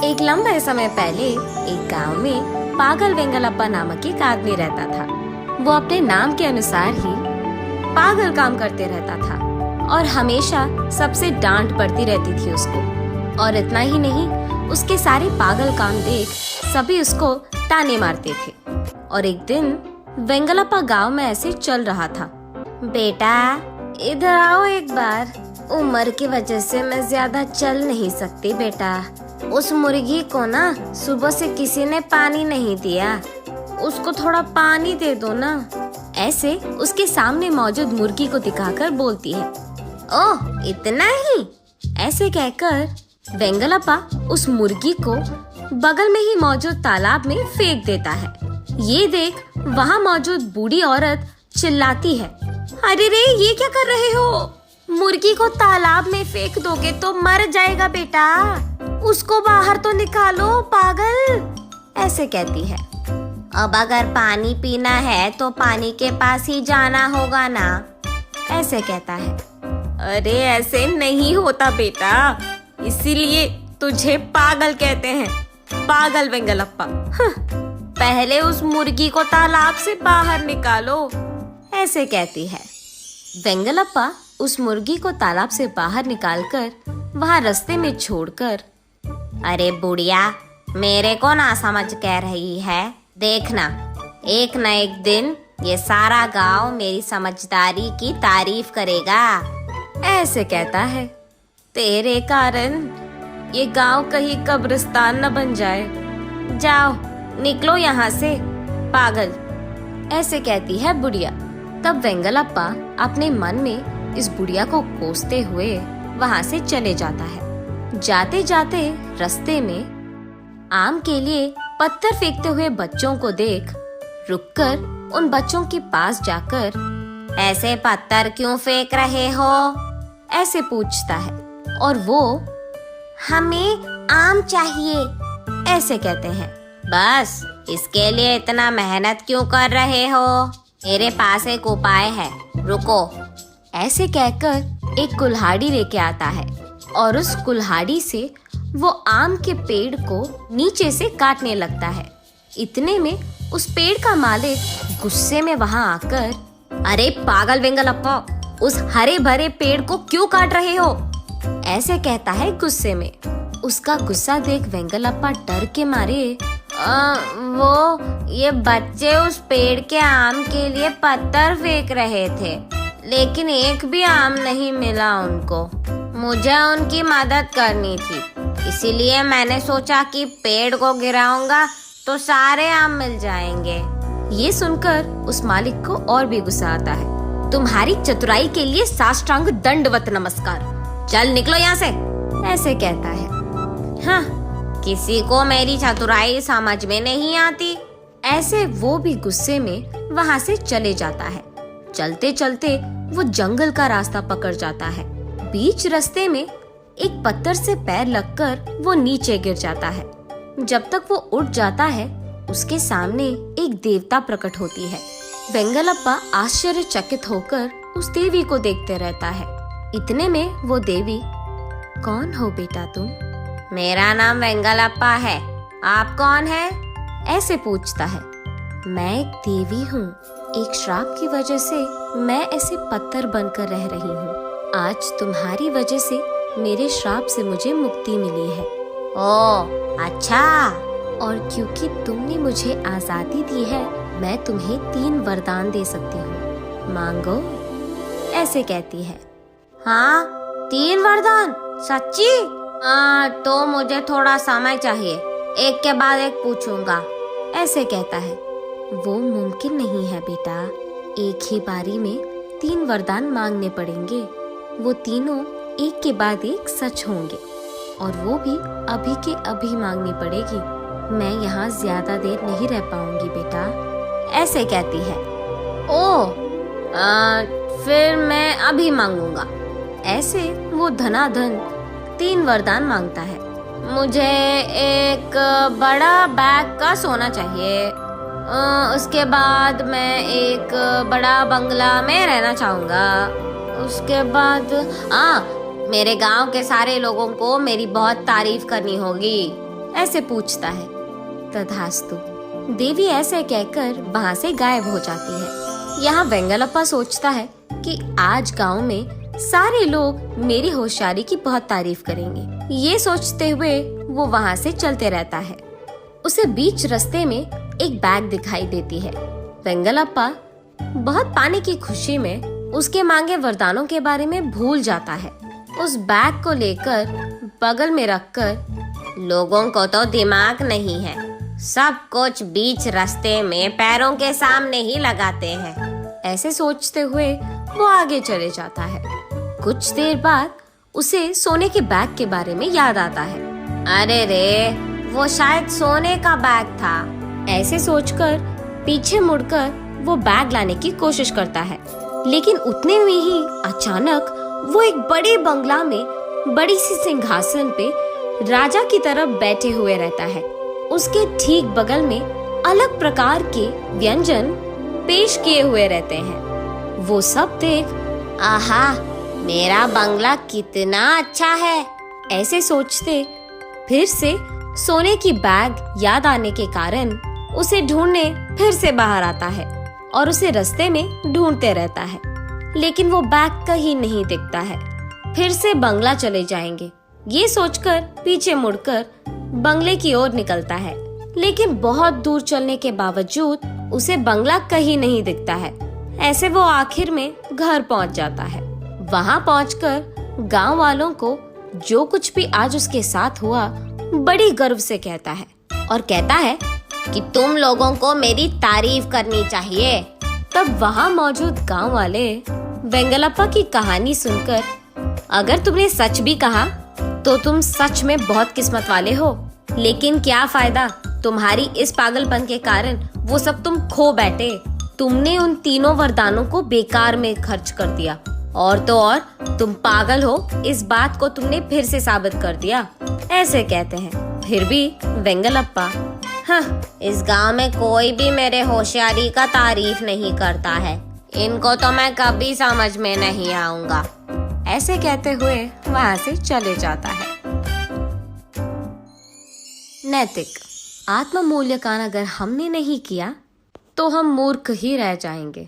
एक लंबे समय पहले एक गांव में पागल वेंगलप्पा नामक एक आदमी रहता था। वो अपने नाम के अनुसार ही पागल काम करते रहता था और हमेशा सबसे डांट पड़ती रहती थी उसको। और इतना ही नहीं, उसके सारे पागल काम देख सभी उसको ताने मारते थे। और एक दिन वेंगलप्पा गांव में ऐसे चल रहा था। बेटा इधर आओ एक बार, उम्र की वजह से मैं ज्यादा चल नहीं सकती बेटा। उस मुर्गी को ना सुबह से किसी ने पानी नहीं दिया, उसको थोड़ा पानी दे दो ना। ऐसे उसके सामने मौजूद मुर्गी को दिखाकर बोलती है। ओह इतना ही? ऐसे कहकर वेंगलप्पा उस मुर्गी को बगल में ही मौजूद तालाब में फेंक देता है। ये देख वहाँ मौजूद बूढ़ी औरत चिल्लाती है, अरे रे ये क्या कर रहे हो? मुर्गी को तालाब में फेंक दोगे तो मर जाएगा बेटा, उसको बाहर तो निकालो पागल। ऐसे कहती है। अब अगर पानी पीना है तो पानी के पास ही जाना होगा ना, ऐसे कहता है। अरे ऐसे नहीं होता बेटा, इसीलिए तुझे पागल कहते हैं, पागल वेंगलप्पा। पहले उस मुर्गी को तालाब से बाहर निकालो, ऐसे कहती है। वेंगलप्पा उस मुर्गी को तालाब से बाहर निकालकर वहाँ रास्ते में छोड़कर, अरे बुढ़िया मेरे को ना समझ कह रही है, देखना एक न एक दिन ये सारा गांव मेरी समझदारी की तारीफ करेगा, ऐसे कहता है। तेरे कारण ये गांव कहीं कब्रिस्तान न बन जाए, जाओ निकलो यहाँ से पागल, ऐसे कहती है बुढ़िया। तब वेंगलप्पा अपने मन में इस बुढ़िया को कोसते हुए वहाँ से चले जाता है। जाते जाते रास्ते में आम के लिए पत्थर फेंकते हुए बच्चों को देख रुककर उन बच्चों के पास जाकर, ऐसे पत्थर क्यों फेंक रहे हो, ऐसे पूछता है। और वो, हमें आम चाहिए, ऐसे कहते हैं। बस इसके लिए इतना मेहनत क्यों कर रहे हो, मेरे पास एक उपाय है, रुको, ऐसे कहकर एक कुल्हाड़ी लेके आता है और उस कुल्हाड़ी से वो आम के पेड़ को नीचे से काटने लगता है। इतने में उस पेड़ का मालिक गुस्से में वहाँ आकर, अरे पागल वेंगलप्पा, उस हरे भरे पेड़ को क्यों काट रहे हो, ऐसे कहता है गुस्से में। उसका गुस्सा देख वेंगलप्पा डर के मारे, ये बच्चे उस पेड़ के आम के लिए पत्थर फेंक रहे थे, लेकिन एक भी आम नहीं मिला उनको, मुझे उनकी मदद करनी थी, इसीलिए मैंने सोचा कि पेड़ को गिराऊंगा तो सारे आम मिल जाएंगे। ये सुनकर उस मालिक को और भी गुस्सा आता है। तुम्हारी चतुराई के लिए साष्टांग दंडवत नमस्कार, चल निकलो यहाँ से, ऐसे कहता है। हाँ, किसी को मेरी चतुराई समझ में नहीं आती, ऐसे वो भी गुस्से में वहाँ से चले जाता है। चलते चलते वो जंगल का रास्ता पकड़ जाता है। बीच रास्ते में एक पत्थर से पैर लगकर वो नीचे गिर जाता है। जब तक वो उठ जाता है उसके सामने एक देवता प्रकट होती है। वेंगलप्पा आश्चर्यचकित होकर उस देवी को देखते रहता है। इतने में वो देवी, कौन हो बेटा तुम? मेरा नाम वेंगलप्पा है, आप कौन है? ऐसे पूछता है। मैं एक देवी हूँ, एक श्राप की वजह से मैं ऐसे पत्थर बनकर रह रही हूँ। आज तुम्हारी वजह से मेरे श्राप से मुझे मुक्ति मिली है। ओह अच्छा। और क्योंकि तुमने मुझे आजादी दी है, मैं तुम्हें 3 वरदान दे सकती हूँ, मांगो, ऐसे कहती है। हाँ 3 वरदान, सच्ची? तो मुझे थोड़ा समय चाहिए, एक के बाद एक पूछूंगा, ऐसे कहता है। वो मुमकिन नहीं है बेटा, एक ही बारी में 3 वरदान मांगने पड़ेंगे, वो तीनों एक के बाद एक सच होंगे और वो भी अभी के अभी मांगनी पड़ेगी। मैं यहाँ ज्यादा देर नहीं रह पाऊंगी बेटा, ऐसे कहती है। ओह फिर मैं अभी मांगूंगा। ऐसे वो धनाधन 3 वरदान मांगता है। मुझे एक बड़ा बैग का सोना चाहिए, उसके बाद मैं एक बड़ा बंगला में रहना चाहूँगा, उसके बाद मेरे गांव के सारे लोगों को मेरी बहुत तारीफ करनी होगी, ऐसे पूछता है। तथास्तु, देवी ऐसे कहकर वहाँ से गायब हो जाती है। यहाँ वेंगलप्पा सोचता है कि आज गांव में सारे लोग मेरी होशियारी की बहुत तारीफ करेंगे। ये सोचते हुए वो वहाँ से चलते रहता है। उसे बीच रास्ते में एक बैग दिखाई देती है। वेंगलप्पा बहुत पाने की खुशी में उसके मांगे वरदानों के बारे में भूल जाता है। उस बैग को लेकर बगल में रखकर, लोगों को तो दिमाग नहीं है, सब कुछ बीच रास्ते में पैरों के सामने ही लगाते हैं, ऐसे सोचते हुए वो आगे चले जाता है। कुछ देर बाद उसे सोने के बैग के बारे में याद आता है। अरे रे, वो शायद सोने का बैग था। ऐसे सोचकर पीछे मुड़कर वो बैग लाने की कोशिश करता है, लेकिन उतने में ही अचानक वो एक बड़े बंगला में बड़ी सी सिंहासन पे राजा की तरफ बैठे हुए रहता है। उसके ठीक बगल में अलग प्रकार के व्यंजन पेश किए हुए रहते हैं। वो सब देख, आहा, मेरा बंगला कितना अच्छा है, ऐसे सोचते फिर से सोने की बैग याद आने के कारण उसे ढूंढने फिर से बाहर आता है और उसे रास्ते में ढूंढते रहता है, लेकिन वो बैग कहीं नहीं दिखता है। फिर से बंगला चले जाएंगे, ये सोचकर पीछे मुड़कर बंगले की ओर निकलता है, लेकिन बहुत दूर चलने के बावजूद उसे बंगला कहीं नहीं दिखता है। ऐसे वो आखिर में घर पहुंच जाता है। वहां पहुंचकर गांव वालों को जो कुछ भी आज उसके साथ हुआ बड़ी गर्व से कहता है और कहता है कि तुम लोगों को मेरी तारीफ करनी चाहिए। तब वहां मौजूद गांव वाले वेंगलप्पा की कहानी सुनकर, अगर तुमने सच भी कहा तो तुम सच में बहुत किस्मत वाले हो, लेकिन क्या फायदा, तुम्हारी इस पागलपन के कारण वो सब तुम खो बैठे। तुमने उन तीनों वरदानों को बेकार में खर्च कर दिया, और तो और तुम पागल हो, इस बात को तुमने फिर से साबित कर दिया, ऐसे कहते हैं। फिर भी वेंगलप्पा, हाँ, इस गांव में कोई भी मेरे होशियारी का तारीफ नहीं करता है, इनको तो मैं कभी समझ में नहीं आऊंगा, ऐसे कहते हुए वहां से चले जाता है। नैतिक आत्म मूल्यांकन अगर हमने नहीं किया तो हम मूर्ख ही रह जाएंगे।